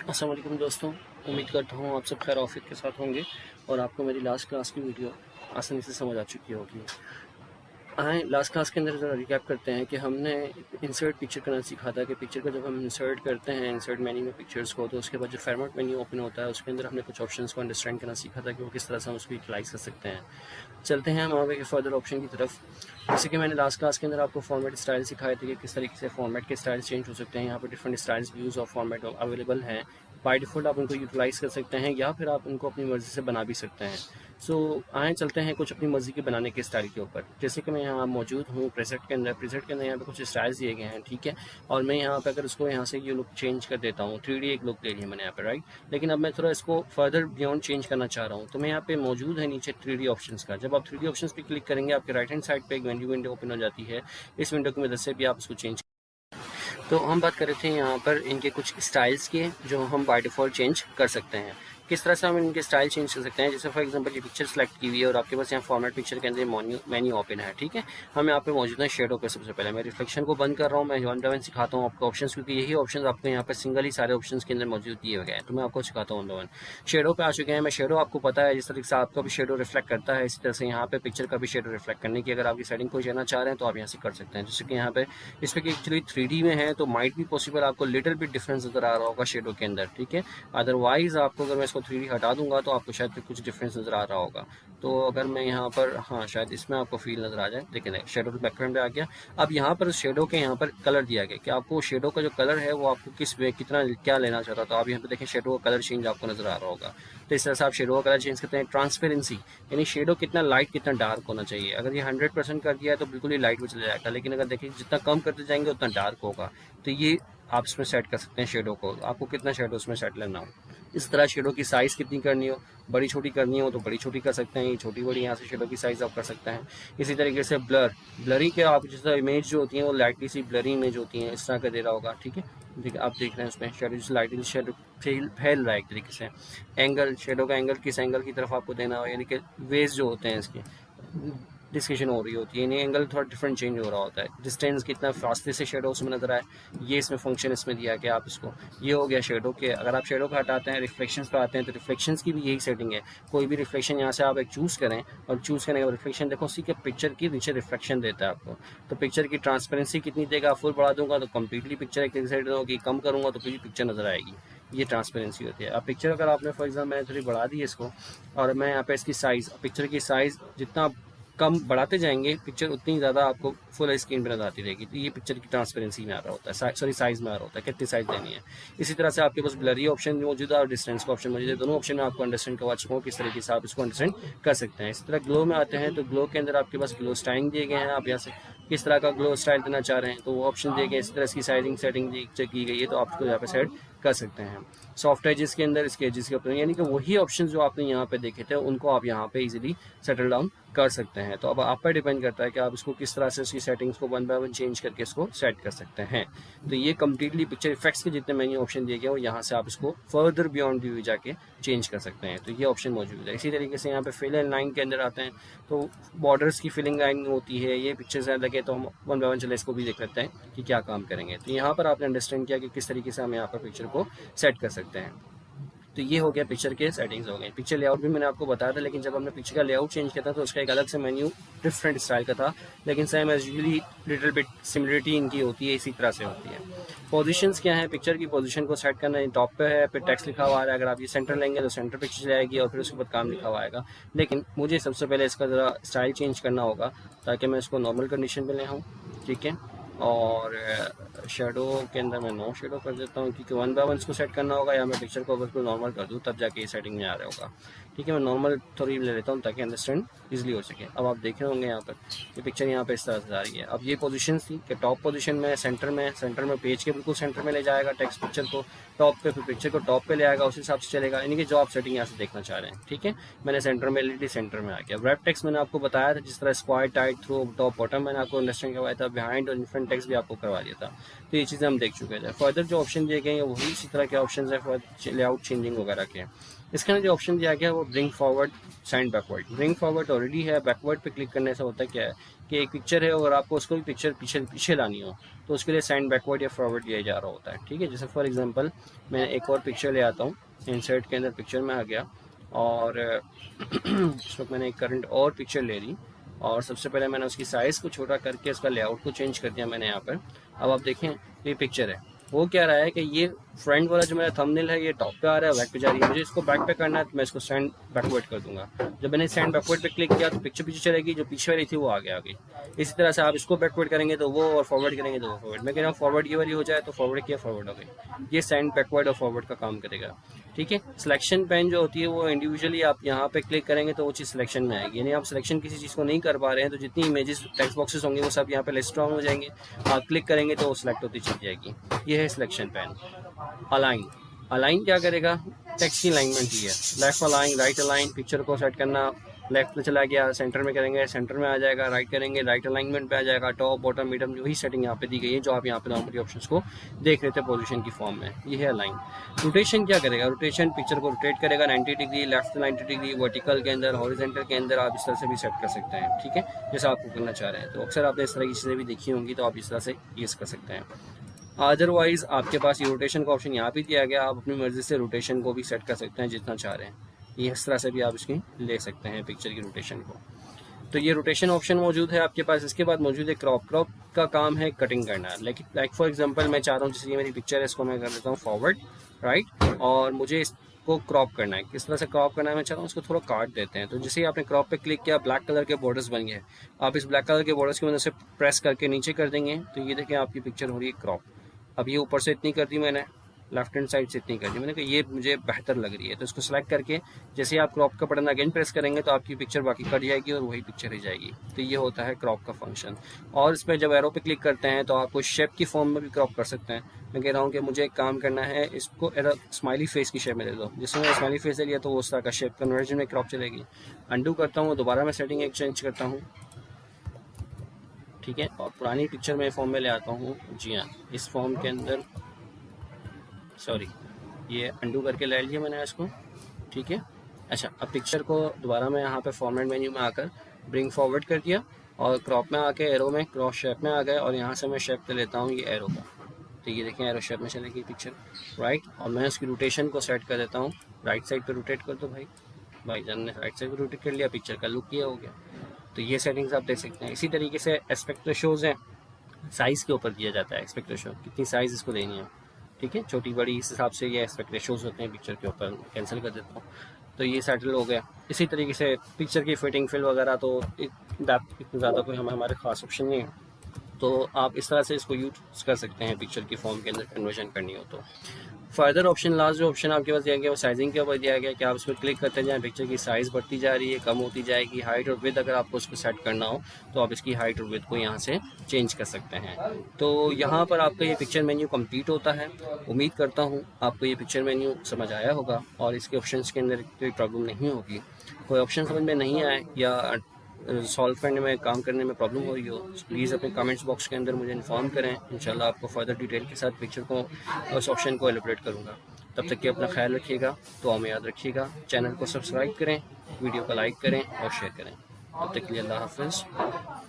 अस्सलाम वालेकुम दोस्तों, उम्मीद करता हूँ आप सब खैर आफियत के साथ होंगे और आपको मेरी लास्ट क्लास की वीडियो आसानी से समझ आ चुकी होगी। आए लास्ट क्लास के अंदर ज़रा रिकैप करते हैं कि हमने इंसर्ट पिक्चर करना सीखा था कि पिक्चर को जब हम इंसर्ट करते हैं इंसर्ट मेन्यू में पिक्चर्स को, तो उसके बाद जो फॉर्मेट मेन्यू ओपन होता है उसके अंदर हमने कुछ ऑप्शंस को अंडरस्टैंड करना सीखा था कि वो किस तरह से हम उसको यूटिलाइज कर सकते हैं। चलते हैं हम आगे के फर्दर ऑप्शन की तरफ। जैसे कि मैंने लास्ट क्लास के अंदर आपको फॉर्मेट स्टाइल सिखाए थे कि किस तरीके से फॉर्मेट के स्टाइल चेंज हो सकते हैं। यहाँ पर different styles views of format available हैं। बाय डिफ़ॉल्ट आप उनको यूटिलाइज़ कर सकते हैं या फिर आप उनको अपनी मर्ज़ी से बना भी सकते हैं। सो आए चलते हैं कुछ अपनी मर्ज़ी के बनाने के स्टाइल के ऊपर। जैसे कि मैं यहाँ मौजूद हूँ प्रेसेट के अंदर। प्रेसेट के अंदर यहाँ पे कुछ स्टाइल्स दिए गए हैं, ठीक है। और मैं यहाँ पे अगर उसको यहाँ से ये लुक चेंज कर देता हूँ, 3D एक लुक ले लिया मैंने यहाँ पे, राइट। लेकिन अब मैं थोड़ा इसको फर्दर बियॉन्ड चेंज करना चाह रहा हूँ, तो मैं यहाँ पे मौजूद है नीचे 3D ऑप्शंस का। जब आप 3D ऑप्शंस पे क्लिक करेंगे आपके राइट हैंड साइड पे एक विंडो ओपन हो जाती है। इस विंडो की मदद से भी आप इसको चेंज। तो हम बात कर रहे थे यहाँ पर इनके कुछ स्टाइल्स के जो हम बाय डिफ़ॉल्ट चेंज कर सकते हैं। किस तरह से हम इनके स्टाइल चेंज कर सकते हैं। जैसे फॉर एग्जांपल ये पिक्चर सेलेक्ट की हुई है और आपके पास यहाँ फॉर्मेट पिक्चर के अंदर मेन्यू ओपन है, ठीक है। हम यहाँ पे मौजूद है शेडो पे। सबसे पहले मैं रिफ्लेक्शन को बंद कर रहा हूँ, मैं वन बाय वन सिखाता हूँ आपको ऑप्शंस, क्योंकि यही ऑप्शंस आपको यहाँ पर सिंगल ही सारे ऑप्शंस के अंदर मौजूद दिए हुए हैं। तो मैं आपको सिखाता हूँ वन बाय वन। शेडो पे आ चुके हैं। मैं शेडो आपको पता है जिस तरीके से आपका भी शेडो रिफ्लेक्ट करता है, इसी तरह से यहाँ पे पिक्चर का भी शेडो रिफ्लेक्ट करने की अगर आपकी सेटिंग कोई करना चाह रहे हैं तो आप यहाँ से कर सकते हैं। जैसे कि यहाँ पे इस पर एक्चुअली 3D में है तो माइट भी पॉसिबल आपको लिटिल बिट डिफरेंस नजर आ रहा होगा शेडो के अंदर, ठीक है। अदरवाइज आपको अगर मैं इसको 3D हटा दूंगा तो आपको शायद कुछ डिफरेंस नजर आ रहा होगा। तो अगर मैं यहाँ पर, हाँ शायद इसमें आपको फील नजर आ जाए। देखिए शेडो बैकग्राउंड पे आ गया। अब यहाँ पर शेडो के यहाँ पर कलर दिया गया कि आपको शेडो का जो कलर है वो आपको किस वे कितना क्या लेना चाहता है। तो आप यहाँ पे देखें शेडो का कलर चेंज आपको नजर आ रहा होगा। तो इस तरह से आप शेडो का कलर चेंज करते हैं। ट्रांसपेरेंसी यानी शेडो कितना लाइट कितना डार्क होना चाहिए। अगर ये 100% कर दिया है तो बिल्कुल ही लाइट में चला जाएगा, लेकिन अगर देखिए जितना कम करते जाएंगे उतना डार्क होगा। तो ये आप इसमें सेट कर सकते हैं शेडो को, आपको कितना शेडो उसमें सेट लेना हो। इस तरह शेडो की साइज़ कितनी करनी हो, बड़ी छोटी करनी हो तो बड़ी छोटी कर सकते हैं, ये छोटी बड़ी यहाँ से शेडो की साइज़ आप कर सकते हैं। इसी तरीके से ब्लरी के आप जैसे इमेज जो होती है वो लाइटली सी ब्लरी इमेज होती है, इस तरह का दे रहा होगा, ठीक है। आप देख रहे हैं उसमें शेडो जैसे लाइटली शेडो फैल रहा है एक तरीके से। एंगल शेडो का एंगल किस एंगल की तरफ आपको देना हो, यानी कि वेज जो होते हैं इसके डिस्कशन हो रही होती है, यानी एंगल थोड़ा डिफरेंट चेंज हो रहा होता है। डिस्टेंस कितना फास्ते से शेडो उसमें नजर आए, ये इसमें फंक्शन इसमें दिया कि आप इसको, ये हो गया शेडो के। अगर आप शेडो को हटाते हैं रिफ्लेक्शंस पे आते हैं तो रिफ्लेक्शंस की भी यही सेटिंग है। कोई भी रिफ्लेक्शन यहाँ से आप एक चूज़ करें और चूज़ करने के बाद रिफ्लेक्शन देखो उसी के पिक्चर की नीचे रिफ्लेक्शन देता है आपको। तो पिक्चर की ट्रांसपेरेंसी कितनी देगा, फुल बढ़ा दूंगा तो कम्प्लीटली पिक्चर एक साइड होगी, कम करूँगा तो पूरी पिक्चर नजर आएगी। ये ट्रांसपेरेंसी होती है। अब पिक्चर अगर आपने फॉर एग्जाम्पल मैंने थोड़ी बढ़ा दी है इसको और मैं यहाँ पे इसकी साइज़, पिक्चर की साइज़ जितना कम बढ़ाते जाएंगे पिक्चर उतनी ज़्यादा आपको फुल स्क्रीन पर नजर आती रहेगी। तो ये पिक्चर की ट्रांसपेरेंसी में आ रहा होता है, सॉरी साइज़ में आ रहा होता है, कितनी साइज़ देनी है। इसी तरह से आपके पास ब्लरी ऑप्शन मौजूद है और डिस्टेंस का ऑप्शन मौजूद है। दोनों ऑप्शन में आपको अंडरस्टैंड करवा चुका हूँ किस तरीके से आप इसको अंडरस्टैंड कर सकते हैं। इसी तरह ग्लो में आते हैं तो ग्लो के अंदर आपके पास ग्लो स्टाइलिंग दिए गए हैं। आप यहाँ से किस तरह का ग्लो स्टाइल देना चाह रहे हैं तो वो ऑप्शन दिए गए। इसी तरह इसकी साइजिंग सेटिंग की गई है तो आप इसको यहाँ पे सेट कर सकते हैं। सॉफ्ट एजेस के अंदर इसके एजेस के ऊपर, यानी कि वही ऑप्शन जो आपने यहाँ पे देखे थे उनको आप यहाँ पे इजीली सेटल डाउन कर सकते हैं। तो अब आप पर डिपेंड करता है कि आप इसको किस तरह से इसकी सेटिंग्स को वन बाय वन चेंज करके इसको सेट कर सकते हैं। तो ये कम्प्लीटली पिक्चर इफेक्ट्स के जितने मेन्यू ऑप्शन दिए गए वो यहाँ से आप इसको फर्दर बियॉन्ड व्यू जाके चेंज कर सकते हैं। तो ये ऑप्शन मौजूद है। इसी तरीके से यहाँ पे फिल एंड लाइन के अंदर आते हैं तो बॉर्डर्स की फिलिंग लाइन होती है। ये पिक्चर से लगे तो हम वन बाय वन चले इसको भी देख लेते हैं कि क्या काम करेंगे। तो यहाँ पर आपने अंडरस्टैंड किया कि किस तरीके से हम यहाँ पर पिक्चर को सेट कर सकते हैं। तो ये हो गया पिक्चर के सेटिंग्स हो गए। पिक्चर लेआउट भी मैंने आपको बताया था, लेकिन जब हमने पिक्चर का लेआउट चेंज किया था तो उसका एक अलग से मेन्यू डिफरेंट स्टाइल का था, लेकिन same as usually little bit similarity इनकी होती है, इसी तरह से होती है। पोजीशंस क्या है, पिक्चर की पोजीशन को सेट करना है। टॉप पे है, फिर टेक्स्ट लिखा हुआ है, अगर आप ये सेंटर लेंगे तो सेंटर पे खिंच जाएगी और फिर उसके बाद काम लिखा हुआ आएगा। लेकिन मुझे सबसे पहले इसका ज़रा स्टाइल चेंज करना होगा ताकि मैं इसको नॉर्मल कंडीशन पे ले आऊँ, ठीक है। और शेडो के अंदर मैं नो शेडो कर देता हूँ क्योंकि वन बाय वन इसको सेट करना होगा, या मैं पिक्चर को बिल्कुल नॉर्मल कर दूँ तब जाके ये सेटिंग में आ रहा होगा, ठीक है। मैं नॉर्मल थोड़ी ले लेता हूँ ताकि अंडरस्टैंड इजीली हो सके। अब आप देख रहे होंगे यहाँ पर ये पिक्चर यहाँ पे इस तरह से आ रही है। अब ये पोजीशन थी कि टॉप पोजीशन में सेंटर में पेज के बिल्कुल सेंटर में ले जाएगा टेक्स्ट पिक्चर को टॉप पे, फिर पिक्चर को टॉप पे ले आएगा, उस हिसाब से चलेगा, यानी कि जो आप सेटिंग यहाँ से देखना चाह रहे हैं, ठीक है। मैंने सेंटर में एलईडी सेंटर में आ गया। रैप टेक्स्ट मैंने आपको बताया था जिस तरह square tight through top bottom मैंने आपको अंडरस्टैंड करवाया था, बिहाइंड और इन फ्रंट टेक्स्ट भी आपको करवा दिया था। तो ये चीज़ें हम देख चुके थे। फर्दर जो ऑप्शन दिए गए हैं वही इसी तरह के ऑप्शन है लेआउट चेंजिंग वगैरह के। इसके अंदर जो ऑप्शन दिया गया है वो bring forward send backward. Bring forward already है, बैकवर्ड पे क्लिक करने से होता क्या है कि एक पिक्चर है और आपको उसको भी पिक्चर पीछे पीछे लानी हो, तो उसके लिए सेंड बैकवर्ड या फॉरवर्ड दिया जा रहा होता है। ठीक है, जैसे फॉर एग्जांपल मैं एक और पिक्चर ले आता हूँ, इंसर्ट के अंदर पिक्चर में आ गया और इस वक्त मैंने एक करंट और पिक्चर ले ली और सबसे पहले मैंने उसकी साइज़ को छोटा करके उसका लेआउट को चेंज कर दिया मैंने यहाँ पर। अब आप देखें ये पिक्चर है, वो क्या रहा है कि ये फ्रंट वाला जो मेरा थंबनेल है ये टॉप पे आ रहा है, बैक पे जा रही है। मुझे इसको बैक पे करना है तो मैं इसको सेंड बैकवर्ड कर दूंगा। जब मैंने सेंड बैकवर्ड पे क्लिक किया तो पिक्चर पीछे चलेगी, जो पीछे वाली थी वो आगे आ गई। इसी तरह से आप इसको बैकवर्ड करेंगे तो वो, और फॉरवर्ड करेंगे तो वो फॉरवर्ड। मैं कह रहा हूँ फॉरवर्ड ये वाली हो जाए तो फॉरवर्ड किया, फॉरवर्ड हो गई। ये सेंड बैकवर्ड और फॉरवर्ड का काम करेगा। ठीक है, सिलेक्शन पेन जो होती है वो इंडिविजुअली आप यहाँ पे क्लिक करेंगे तो वो चीज़ सिलेक्शन में आएगी। यानी आप सिलेक्शन किसी चीज़ को नहीं कर पा रहे हैं तो जितनी इमेजेस टेक्स्ट बॉक्सेस होंगे वो सब यहाँ पे लिस्ट डाउन हो जाएंगे, आप क्लिक करेंगे तो वो सिलेक्ट होती चली जाएगी। ये है सिलेक्शन पेन। अलाइन, अलाइन क्या करेगा, टेक्स्ट की अलाइनमेंट ही है। Left align, right align, picture को सेट करना, लेफ्ट में चला गया सेंटर में करेंगे सेंटर में आ जाएगा, राइट करेंगे राइट अलाइनमेंट पे आ जाएगा, टॉप बॉटम मीडियम वही सेटिंग यहाँ पे दी गई है जो आप यहाँ पे नॉर्मली ऑप्शंस को देख रहे थे पोजीशन की फॉर्म में। ये है अलाइन। रोटेशन क्या करेगा, रोटेशन पिक्चर को रोटेट करेगा 90 डिग्री, लेफ्ट 90 डिग्री, वर्टिकल के अंदर, हॉरिजॉन्टल के अंदर, आप इस तरह से भी सेट कर सकते हैं। ठीक है, जैसा आपको करना चाह रहे हैं। तो अक्सर आपने इस तरह की चीज़ें भी देखी होंगी तो आप इस तरह से यूज़ कर सकते हैं। अदरवाइज आपके पास ये रोटेशन का ऑप्शन यहाँ भी दिया गया, आप अपनी मर्जी से रोटेशन को भी सेट कर सकते हैं जितना चाह रहे हैं। ये इस तरह से भी आप इसकी ले सकते हैं पिक्चर की रोटेशन को। तो ये रोटेशन ऑप्शन मौजूद है आपके पास। इसके बाद मौजूद है क्रॉप। क्रॉप का काम है कटिंग करना। लाइक फॉर एग्जांपल मैं चाह रहा हूँ, जैसे ये मेरी पिक्चर है, इसको मैं कर देता हूँ फॉरवर्ड, राइट, और मुझे इसको क्रॉप करना है। किस तरह से क्रॉप करना है मैं चाह रहा हूँ, इसको थोड़ा काट देते हैं। तो जैसे ही आपने क्रॉप पे क्लिक किया, ब्लैक कलर के बॉर्डर्स बन गए। आप इस ब्लैक कलर के बॉर्डर्स की मदद से प्रेस करके नीचे कर देंगे तो ये देखें आपकी पिक्चर हो रही है क्रॉप। अब ये ऊपर से इतनी कर दी मैंने, लेफ्ट हैंड साइड से इतनी कर दी मैंने, कहा ये मुझे बेहतर लग रही है। तो इसको सेलेक्ट करके जैसे आप क्रॉप का बटन अगेन प्रेस करेंगे तो आपकी पिक्चर बाकी कट जाएगी और वही पिक्चर रह जाएगी। तो ये होता है क्रॉप का फंक्शन। और इस पर जब एरो पे क्लिक करते हैं तो आपको शेप की फॉर्म में भी क्रॉप कर सकते हैं। मैं कह रहा हूँ कि मुझे एक काम करना है, इसको स्माइली फेस की शेप में दे दो। जिससे मैंने स्माइली फेस दे लिया तो उस तरह का शेप कन्वर्जन में क्रॉप चलेगी। अंडू करता हूँ, दोबारा मैं सेटिंग एक चेंज करता हूँ। ठीक है, और पुरानी पिक्चर में फॉर्म में ले आता हूँ। जी हाँ, इस फॉर्म के अंदर सॉरी ये अंडू करके ले लिया मैंने इसको। ठीक है, अच्छा, अब पिक्चर को दोबारा मैं यहाँ पे फॉर्मेट मेन्यू में आकर ब्रिंग फॉरवर्ड कर दिया और क्रॉप में आके एरो में क्रॉस शेप में आ गए और यहाँ से मैं शेप पे लेता हूँ ये एरो का। तो ये देखें एरो शेप में चलेगी पिक्चर, राइट। और मैं उसकी रोटेशन को सेट कर देता हूँ, राइट साइड पे रोटेट कर दो भाईजान ने राइट साइड पे रोटेट कर लिया, पिक्चर का लुक ये हो गया। तो ये सेटिंग्स आप देख सकते हैं। इसी तरीके से एस्पेक्ट रेशोज़ हैं, साइज़ के ऊपर दिया जाता है एस्पेक्ट रेशो, कितनी साइज़ इसको देनी है। ठीक है, छोटी बड़ी इस हिसाब से ये एस्पेक्ट रेशोज़ होते हैं पिक्चर के ऊपर। कैंसिल कर देता हूँ तो ये सेटल हो गया। इसी तरीके से पिक्चर की फिटिंग फिल वगैरह तो इतना ज़्यादा कोई हमारे ख़ास ऑप्शन नहीं है, तो आप इस तरह से इसको यूज़ कर सकते हैं पिक्चर की फॉर्म के अंदर कन्वर्जन करनी हो तो। फर्दर ऑप्शन, लास्ट जो ऑप्शन आपके पास दिया गया वो साइजिंग के ऊपर दिया गया कि आप उस पर क्लिक करते जाएं, पिक्चर की साइज़ बढ़ती जा रही है, कम होती जाएगी। हाइट और विड्थ अगर आपको उसको सेट करना हो तो आप इसकी हाइट और विड्थ को यहाँ से चेंज कर सकते हैं। तो यहाँ पर आपका ये पिक्चर मेन्यू कंप्लीट होता है। उम्मीद करता हूँ आपको ये पिक्चर मेन्यू समझ आया होगा और इसके ऑप्शंस के अंदर कोई प्रॉब्लम नहीं होगी। कोई ऑप्शन समझ में नहीं आए या सॉल्व करने में, काम करने में प्रॉब्लम हो रही हो, प्लीज़ अपने कमेंट्स बॉक्स के अंदर मुझे इन्फॉर्म करें। इंशाल्लाह आपको फर्दर डिटेल के साथ पिक्चर को, उस ऑप्शन को एलिब्रेट करूँगा। तब तक कि अपना ख्याल रखिएगा, तो हमें याद रखिएगा। चैनल को सब्सक्राइब करें, वीडियो को लाइक करें और शेयर करें। तब तक के लिए अल्लाह हाफ़िज़।